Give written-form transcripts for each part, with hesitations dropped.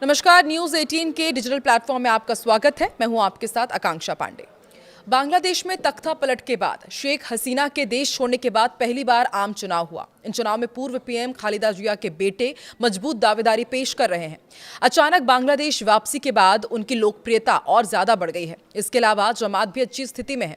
नमस्कार, न्यूज 18 के digital platform में आपका स्वागत है। मैं हूं आपके साथ आकांक्षा पांडे। बांग्लादेश में तख्ता पलट के बाद शेख हसीना के देश छोड़ने के बाद पहली बार आम चुनाव हुआ। इन चुनाव में पूर्व पीएम खालिदा जिया के बेटे मजबूत दावेदारी पेश कर रहे हैं। अचानक बांग्लादेश वापसी के बाद उनकी लोकप्रियता और ज्यादा बढ़ गई है। इसके अलावा जमात भी अच्छी स्थिति में है।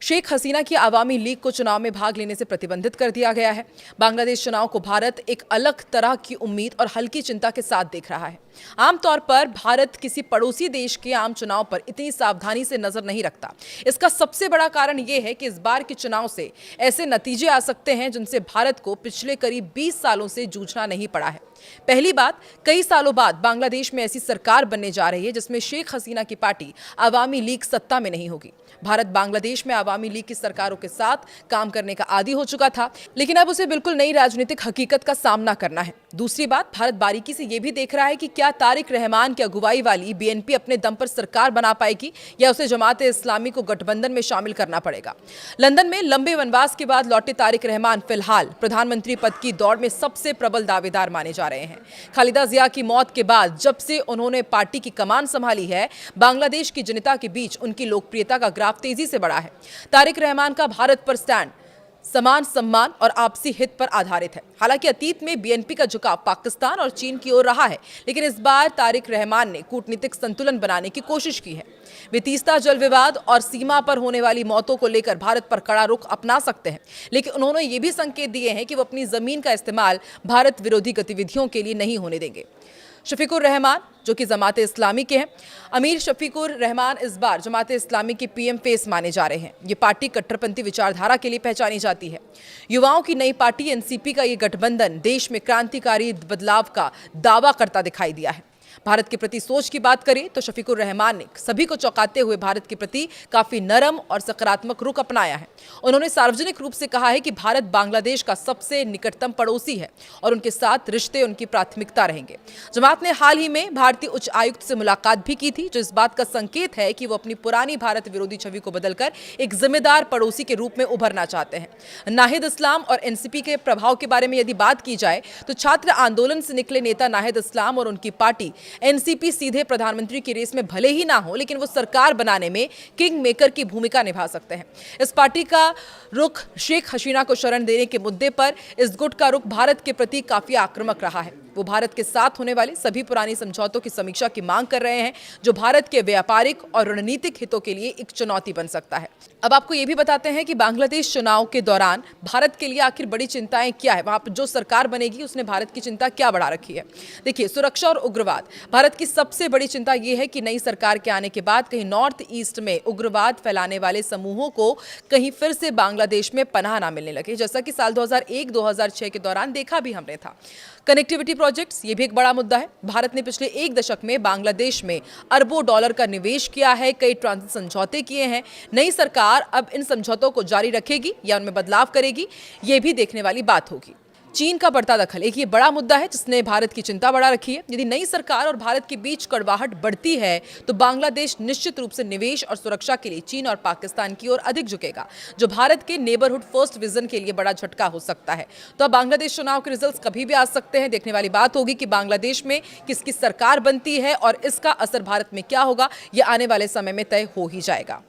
शेख हसीना की आवामी लीग को चुनाव में भाग लेने से प्रतिबंधित कर दिया गया है। बांग्लादेश चुनाव को भारत एक अलग तरह की उम्मीद और हल्की चिंता के साथ देख रहा है। आमतौर पर भारत किसी पड़ोसी देश के आम चुनाव पर इतनी सावधानी से नजर नहीं रखता। इसका सबसे बड़ा कारण यह है कि इस बार के चुनाव से ऐसे नतीजे आ सकते हैं जिनसे भारत को पिछले करीब 20 सालों से जूझना नहीं पड़ा है। पहली बात, कई सालों बाद बांग्लादेश में ऐसी सरकार बनने जा रही है जिसमें शेख हसीना की पार्टी आवामी लीग सत्ता में नहीं होगी। भारत बांग्लादेश में आवामी लीग की सरकारों के साथ काम करने का आदी हो चुका था, लेकिन अब उसे बिल्कुल नई राजनीतिक हकीकत का सामना करना है। दूसरी बात, भारत बारीकी से यह भी देख रहा है कि क्या तारिक रहमान की अगुवाई वाली बीएनपी अपने दम पर सरकार बना पाएगी या उसे जमाते इस्लामी को गठबंधन में शामिल करना पड़ेगा। लंदन में लंबे वनवास के बाद लौटे तारिक रहमान फिलहाल प्रधानमंत्री पद की दौड़ में सबसे प्रबल दावेदार माने जा रहे हैं। खालिदा जिया की मौत के बाद जब से उन्होंने पार्टी की कमान संभाली है, बांग्लादेश की जनता के बीच उनकी लोकप्रियता का ग्राफ तेजी से बढ़ा है। तारिक रहमान का भारत पर स्टैंड समान सम्मान और आपसी हित पर आधारित है। हालांकि अतीत में बीएनपी का झुकाव पाकिस्तान और चीन की ओर रहा है, लेकिन इस बार तारिक रहमान ने कूटनीतिक संतुलन बनाने की कोशिश की है। वे तीस्ता जल विवाद और सीमा पर होने वाली मौतों को लेकर भारत पर कड़ा रुख अपना सकते हैं, लेकिन उन्होंने ये भी संकेत दिए हैं कि वो अपनी जमीन का इस्तेमाल भारत विरोधी गतिविधियों के लिए नहीं होने देंगे। शफीकुर रहमान, जो कि जमाते इस्लामी के हैं, अमीर शफीकुर रहमान इस बार जमाते इस्लामी के पीएम फेस माने जा रहे हैं। ये पार्टी कट्टरपंथी विचारधारा के लिए पहचानी जाती है। युवाओं की नई पार्टी एनसीपी का ये गठबंधन देश में क्रांतिकारी बदलाव का दावा करता दिखाई दिया है। भारत के प्रति सोच की बात करें तो शफीकुर रहमान ने सभी को चौंकाते हुए भारत के प्रति काफी नरम और सकारात्मक रुख अपनाया है। उन्होंने सार्वजनिक रूप से कहा है कि भारत बांग्लादेश का सबसे निकटतम पड़ोसी है और उनके साथ रिश्ते उनकी प्राथमिकता रहेंगे। जमात ने हाल ही में भारतीय उच्च आयुक्त से मुलाकात भी की थी, जो इस बात का संकेत है कि वो अपनी पुरानी भारत विरोधी छवि को बदलकर एक जिम्मेदार पड़ोसी के रूप में उभरना चाहते हैं। नाहिद इस्लाम और एनसीपी के प्रभाव के बारे में यदि बात की जाए तो छात्र आंदोलन से निकले नेता नाहिद इस्लाम और उनकी पार्टी एनसीपी सीधे प्रधानमंत्री की रेस में भले ही ना हो, लेकिन वो सरकार बनाने में किंग मेकर की भूमिका निभा सकते हैं। इस पार्टी का रुख शेख हसीना को शरण देने के मुद्दे पर इस गुट का रुख भारत के प्रति काफी आक्रामक रहा है। वो भारत के साथ होने वाले सभी पुरानी समझौतों की समीक्षा की मांग कर रहे हैं, जो भारत के व्यापारिक और रणनीतिक हितों के लिए एक चुनौती बन सकता है। अब आपको ये भी बताते हैं कि बांग्लादेश चुनाव के दौरान भारत के लिए आखिर बड़ी चिंताएं क्या है। वहां पर जो सरकार बनेगी उसने भारत की चिंता क्या बढ़ा रखी है। देखिए, सुरक्षा और उग्रवाद भारत की सबसे बड़ी चिंता यह है कि नई सरकार के आने के बाद कहीं नॉर्थ ईस्ट में उग्रवाद फैलाने वाले समूहों को कहीं फिर से बांग्लादेश में पनाह ना मिलने लगे, जैसा कि साल 2001-2006 के दौरान देखा भी हमने था। कनेक्टिविटी प्रोजेक्ट्स, ये भी एक बड़ा मुद्दा है। भारत ने पिछले एक दशक में बांग्लादेश में अरबों डॉलर का निवेश किया है, कई ट्रांजिट समझौते किए हैं। नई सरकार अब इन समझौतों को जारी रखेगी या उनमें बदलाव करेगी, ये भी देखने वाली बात होगी। चीन का बढ़ता दखल एक ये बड़ा मुद्दा है जिसने भारत की चिंता बढ़ा रखी है। यदि नई सरकार और भारत के बीच कड़वाहट बढ़ती है तो बांग्लादेश निश्चित रूप से निवेश और सुरक्षा के लिए चीन और पाकिस्तान की ओर अधिक झुकेगा, जो भारत के नेबरहुड फर्स्ट विजन के लिए बड़ा झटका हो सकता है। तो अब बांग्लादेश चुनाव के रिजल्ट्स कभी भी आ सकते हैं। देखने वाली बात होगी कि बांग्लादेश में किसकी सरकार बनती है और इसका असर भारत में क्या होगा, यह आने वाले समय में तय हो ही जाएगा।